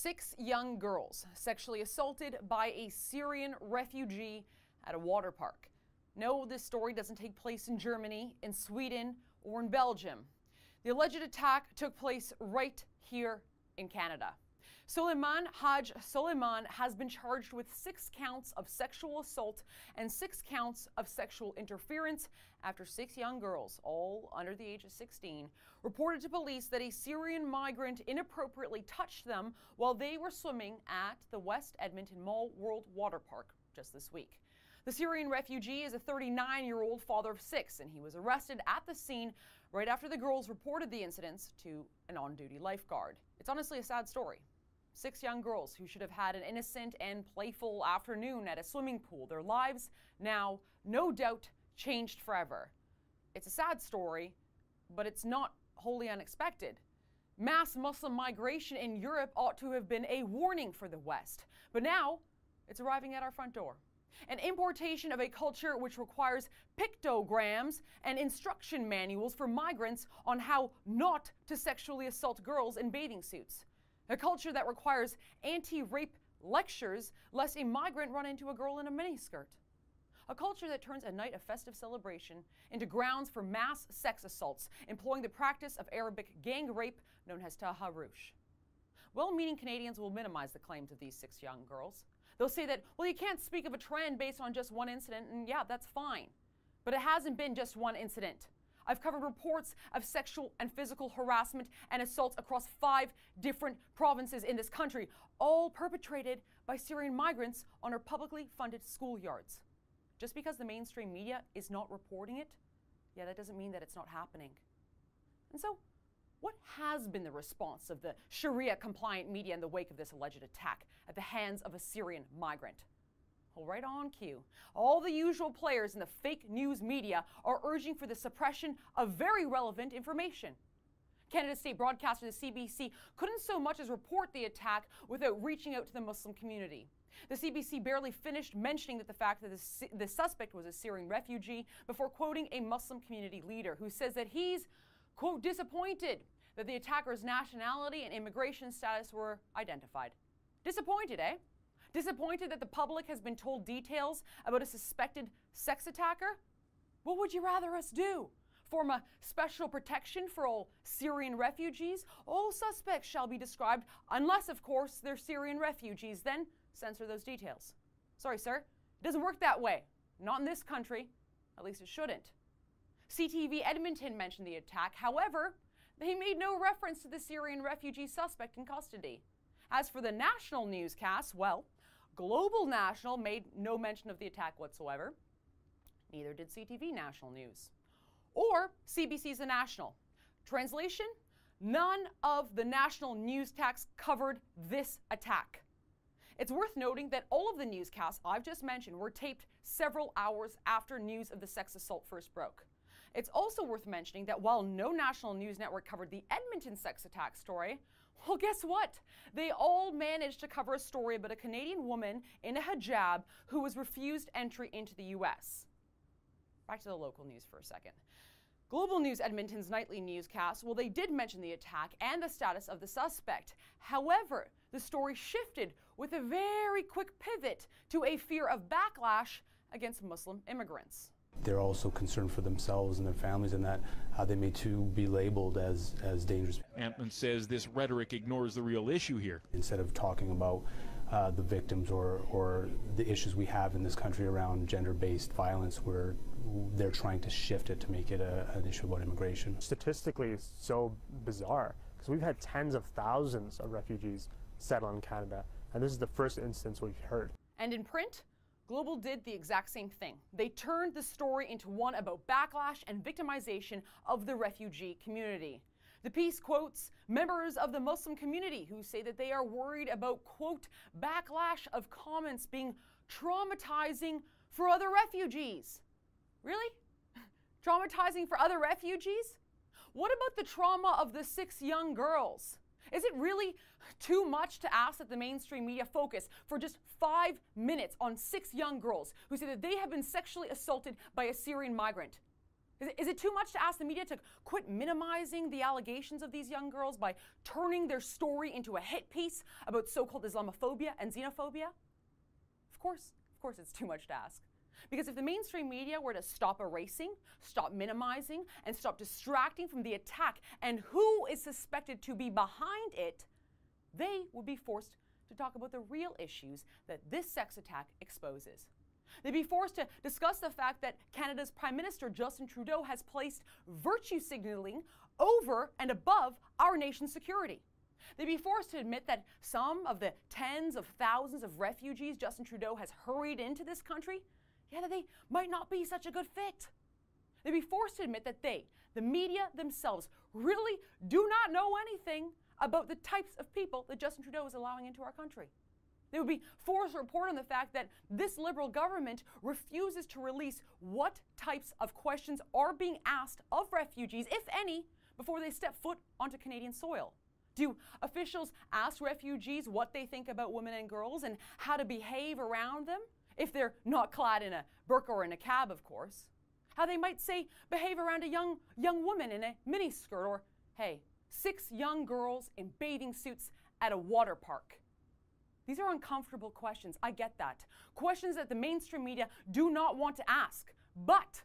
6 young girls sexually assaulted by a Syrian refugee at a water park. No, this story doesn't take place in Germany, in Sweden, or in Belgium. The alleged attack took place right here in Canada. Suleiman Haj Suleiman has been charged with 6 counts of sexual assault and 6 counts of sexual interference after 6 young girls, all under the age of 16, reported to police that a Syrian migrant inappropriately touched them while they were swimming at the West Edmonton Mall World Water Park just this week. The Syrian refugee is a 39-year-old father of 6, and he was arrested at the scene right after the girls reported the incidents to an on-duty lifeguard. It's honestly a sad story. 6 young girls who should have had an innocent and playful afternoon at a swimming pool. Their lives now, no doubt, changed forever. It's a sad story, but it's not wholly unexpected. Mass Muslim migration in Europe ought to have been a warning for the West, but now it's arriving at our front door. An importation of a culture which requires pictograms and instruction manuals for migrants on how not to sexually assault girls in bathing suits. A culture that requires anti-rape lectures lest a migrant run into a girl in a miniskirt. A culture that turns a night of festive celebration into grounds for mass sex assaults, employing the practice of Arabic gang rape known as taharush. Well-meaning Canadians will minimize the claims of these 6 young girls. They'll say that, well, you can't speak of a trend based on just one incident, and yeah, that's fine. But it hasn't been just one incident. I've covered reports of sexual and physical harassment and assaults across 5 different provinces in this country, all perpetrated by Syrian migrants on our publicly funded schoolyards. Just because the mainstream media is not reporting it, yeah, that doesn't mean that it's not happening. And so, what has been the response of the Sharia-compliant media in the wake of this alleged attack at the hands of a Syrian migrant? Well, right on cue. All the usual players in the fake news media are urging for the suppression of very relevant information. Canada's state broadcaster, the CBC, couldn't so much as report the attack without reaching out to the Muslim community. The CBC barely finished mentioning that the fact that the suspect was a Syrian refugee before quoting a Muslim community leader who says that he's, quote, disappointed that the attacker's nationality and immigration status were identified. Disappointed, eh? Disappointed that the public has been told details about a suspected sex attacker? What would you rather us do? Form a special protection for all Syrian refugees? All suspects shall be described, unless, of course, they're Syrian refugees. Then censor those details. Sorry, sir. It doesn't work that way. Not in this country. At least it shouldn't. CTV Edmonton mentioned the attack. However, they made no reference to the Syrian refugee suspect in custody. As for the national newscast, well, Global National made no mention of the attack whatsoever. Neither did CTV National News. Or CBC's The National. Translation? None of the national newscasts covered this attack. It's worth noting that all of the newscasts I've just mentioned were taped several hours after news of the sex assault first broke. It's also worth mentioning that while no national news network covered the Edmonton sex attack story, well, guess what? They all managed to cover a story about a Canadian woman in a hijab who was refused entry into the U.S. Back to the local news for a second. Global News Edmonton's nightly newscast, well, they did mention the attack and the status of the suspect. However, the story shifted with a very quick pivot to a fear of backlash against Muslim immigrants. They're also concerned for themselves and their families and that how they may too be labeled as dangerous. Antman says this rhetoric ignores the real issue here. Instead of talking about the victims or the issues we have in this country around gender-based violence, where they're trying to shift it to make it an issue about immigration. Statistically, it's so bizarre because we've had tens of thousands of refugees settle in Canada, and this is the first instance we've heard. And in print, Global did the exact same thing. They turned the story into one about backlash and victimization of the refugee community. The piece quotes members of the Muslim community who say that they are worried about, quote, backlash of comments being traumatizing for other refugees. Really? Traumatizing for other refugees? What about the trauma of the 6 young girls? Is it really too much to ask that the mainstream media focus for just 5 minutes on 6 young girls who say that they have been sexually assaulted by a Syrian migrant? Is it too much to ask the media to quit minimizing the allegations of these young girls by turning their story into a hit piece about so-called Islamophobia and xenophobia? Of course it's too much to ask. Because if the mainstream media were to stop erasing, stop minimizing, and stop distracting from the attack and who is suspected to be behind it, they would be forced to talk about the real issues that this sex attack exposes. They'd be forced to discuss the fact that Canada's Prime Minister Justin Trudeau has placed virtue signaling over and above our nation's security. They'd be forced to admit that some of the tens of thousands of refugees Justin Trudeau has hurried into this country, that they might not be such a good fit. They'd be forced to admit that they, the media themselves, really do not know anything about the types of people that Justin Trudeau is allowing into our country. They would be forced to report on the fact that this Liberal government refuses to release what types of questions are being asked of refugees, if any, before they step foot onto Canadian soil. Do officials ask refugees what they think about women and girls and how to behave around them? If they're not clad in a burqa or in a niqab, of course. How they might, say, behave around a young woman in a miniskirt, or, hey, 6 young girls in bathing suits at a water park. These are uncomfortable questions, I get that. Questions that the mainstream media do not want to ask. But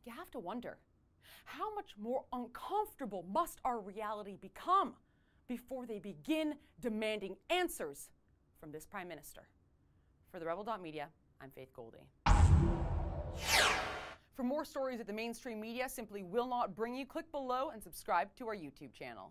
you have to wonder, how much more uncomfortable must our reality become before they begin demanding answers from this Prime Minister? For the Rebel.media, I'm Faith Goldie. For more stories that the mainstream media simply will not bring you, click below and subscribe to our YouTube channel.